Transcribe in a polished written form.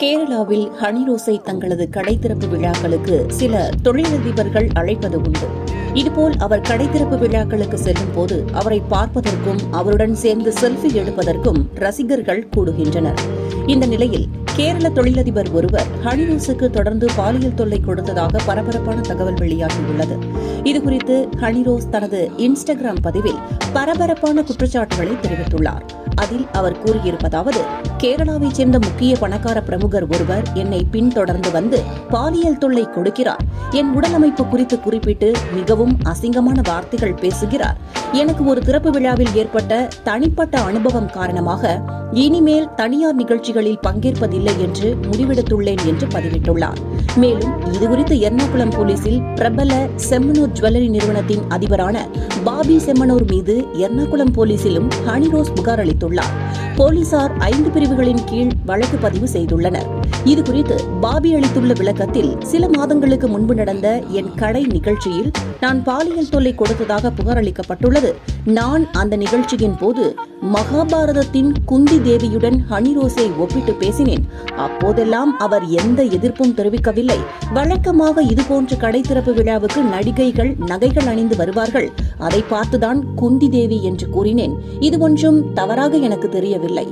கேரளாவில் ஹனிரோஸை தங்களது கடைத்திறப்பு விழாக்களுக்கு சில தொழிலதிபர்கள் அழைப்பது உண்டு. இதுபோல் அவர் கடைத்திறப்பு விழாக்களுக்கு செல்லும் போது அவரை பார்ப்பதற்கும் அவருடன் சேர்ந்து செல்ஃபி எடுப்பதற்கும் ரசிகர்கள் கூடுகின்றனர். இந்த நிலையில் கேரள தொழிலதிபர் ஒருவர் ஹனிரோஸுக்கு தொடர்ந்து பாலியல் தொல்லை கொடுத்ததாக பரபரப்பான தகவல் வெளியாகியுள்ளது. இதுகுறித்து ஹனிரோஸ் தனது இன்ஸ்டாகிராம் பதிவில் பரபரப்பான குற்றச்சாட்டுகளை தெரிவித்துள்ளார். அதில் அவர் கூறியிருப்பதாவது: கேரளாவைச் சேர்ந்த முக்கிய பணக்கார பிரமுகர் ஒருவர் என்னை பின்தொடர்ந்து வந்து பாலியல் தொல்லை கொடுக்கிறார். என் உடலமைப்பு குறித்து குறிப்பிட்டு மிகவும் அசிங்கமான வார்த்தைகள் பேசுகிறார். எனக்கு ஒரு திறப்பு விழாவில் ஏற்பட்ட தனிப்பட்ட அனுபவம் காரணமாக இனிமேல் தனியார் நிகழ்ச்சிகளில் பங்கேற்பதில்லை என்று முடிவெடுத்துள்ளேன் என்று பதிவிட்டுள்ளார். மேலும் இதுகுறித்து எர்ணாகுளம் போலீசில் பிரபல செம்மனூர் ஜுவல்லரி நிறுவனத்தின் அதிபரான பாபி செம்மனூர் மீது எர்ணாகுளம் போலீசிலும் ஹனிரோஸ் புகார் அளித்துள்ளார். போலீசார் 5 பிரிவுகளின் கீழ் வழக்கு பதிவு செய்துள்ளனர். இதுகுறித்து பாபி அளித்துள்ள விளக்கத்தில், சில மாதங்களுக்கு முன்பு நடந்த என் கடை நிகழ்ச்சியில் நான் பாலியல் தொல்லை கொடுத்ததாக புகார் அளிக்கப்பட்டுள்ளது. நான் அந்த நிகழ்ச்சியின் போது மகாபாரதத்தின் குந்தி தேவியுடன் ஹனிரோஸை ஒப்பிட்டு பேசினேன். அப்போதெல்லாம் அவர் எந்த எதிர்ப்பும் தெரிவிக்கவில்லை. வழக்கமாக இதுபோன்ற கடை திறப்பு விழாவுக்கு நடிகைகள் நகைகள் அணிந்து வருவார்கள். அதை பார்த்துதான் குந்தி தேவி என்று கூறினேன். இது ஒன்றும் தவறாக எனக்கு தெரியவில்லை.